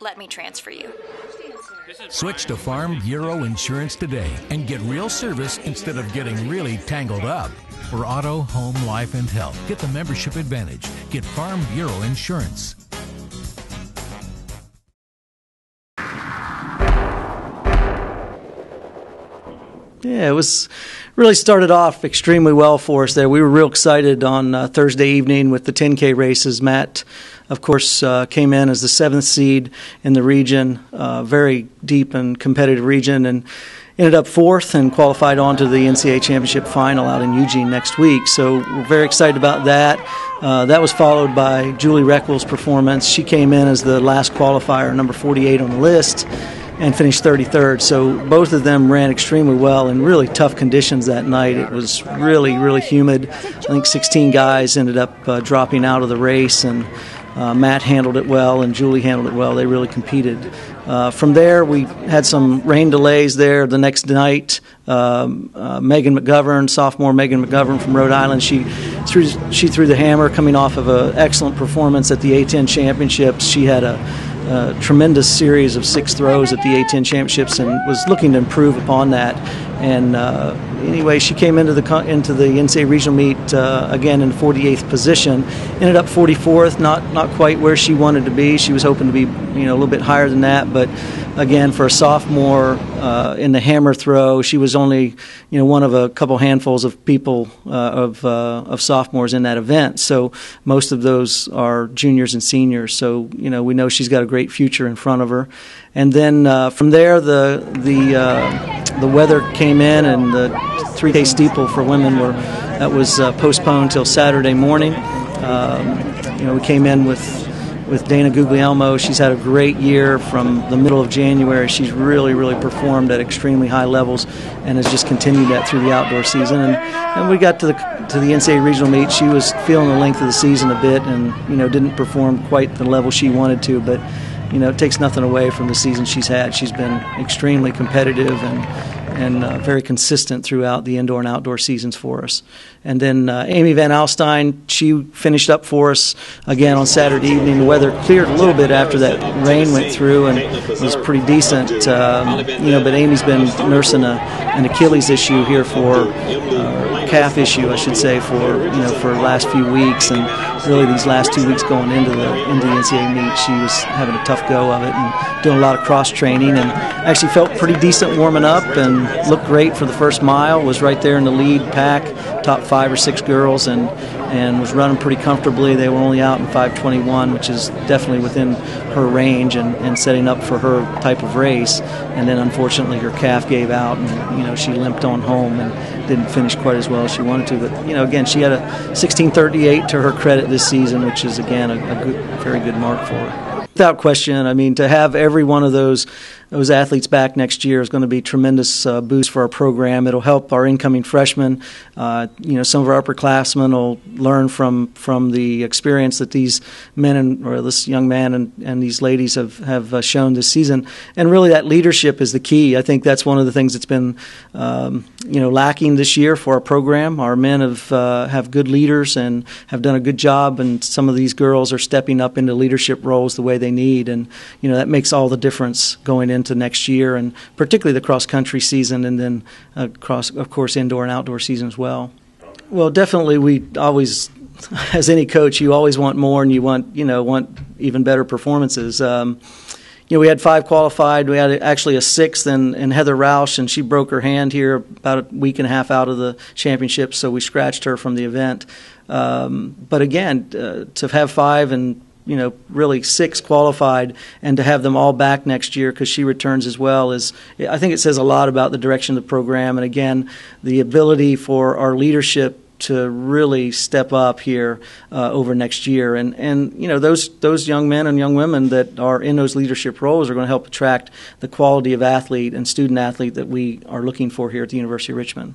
let me transfer you. Switch to Farm Bureau Insurance today and get real service instead of getting really tangled up. For auto, home, life, and health, get the membership advantage. Get Farm Bureau Insurance. Yeah, it was really started off extremely well for us there. We were real excited on Thursday evening with the 10K races. Matt, of course, came in as the 7th seed in the region, very deep and competitive region, and ended up 4th and qualified on to the NCAA Championship final out in Eugene next week. So we're very excited about that. That was followed by Julie Reckwell's performance. She came in as the last qualifier, number 48 on the list, and finished 33rd. So both of them ran extremely well in really tough conditions that night. It was really, really humid. I think 16 guys ended up dropping out of the race, and Matt handled it well and Julie handled it well. They really competed. From there, we had some rain delays there the next night. Megan McGovern, sophomore Megan McGovern from Rhode Island, she threw the hammer coming off of an excellent performance at the A10 Championships. She had a tremendous series of 6 throws at the A10 Championships and was looking to improve upon that. And anyway, she came into the NCAA regional meet again in 48th position. Ended up 44th, not quite where she wanted to be. She was hoping to be a little bit higher than that, but again, for a sophomore in the hammer throw, she was only one of a couple handfuls of people of sophomores in that event. So most of those are juniors and seniors. So we know she's got a great future in front of her. And then from there, the weather came in, and the 3K steeple for women was postponed till Saturday morning. We came in with Dana Guglielmo. She's had a great year from the middle of January. She's really, really performed at extremely high levels and has just continued that through the outdoor season. And we got to the NCAA regional meet. She was feeling the length of the season a bit and didn't perform quite the level she wanted to, but it takes nothing away from the season she's had. She's been extremely competitive and very consistent throughout the indoor and outdoor seasons for us. And then Amy Van Alstyne, she finished up for us again on Saturday evening. The weather cleared a little bit after that rain went through, and it was pretty decent. But Amy's been nursing an Achilles issue here for calf issue, I should say, for the last few weeks, and really these last 2 weeks going into the NCAA meet, she was having a tough go of it and doing a lot of cross training, and actually felt pretty decent warming up and looked great for the first mile. Was right there in the lead pack, top 5 or 6 girls, and was running pretty comfortably. They were only out in 5:21, which is definitely within her range and setting up for her type of race. And then unfortunately her calf gave out, and she limped on home and didn't finish quite as well as she wanted to. But again, she had a 16:38 to her credit this season, which is again a very good mark for her. Without question, I mean, to have every one of those athletes back next year is going to be a tremendous boost for our program. It'll help our incoming freshmen. Some of our upperclassmen will learn from the experience that these men or this young man and these ladies have shown this season. And really, that leadership is the key. I think that's one of the things that's been lacking this year for our program. Our men have good leaders and have done a good job, and some of these girls are stepping up into leadership roles the way they need, and that makes all the difference going into next year, and particularly the cross-country season, and then of course, indoor and outdoor season as well. Well, definitely, we always, as any coach, you always want more, and you want even better performances. We had 5 qualified. We had actually a 6th in Heather Roush, and she broke her hand here about a week and a half out of the championship, so we scratched her from the event. But again, to have 5 and really 6 qualified, and to have them all back next year because she returns as well I think it says a lot about the direction of the program, and again, the ability for our leadership to really step up here over next year, and those young men and young women that are in those leadership roles are going to help attract the quality of athlete and student athlete that we are looking for here at the University of Richmond.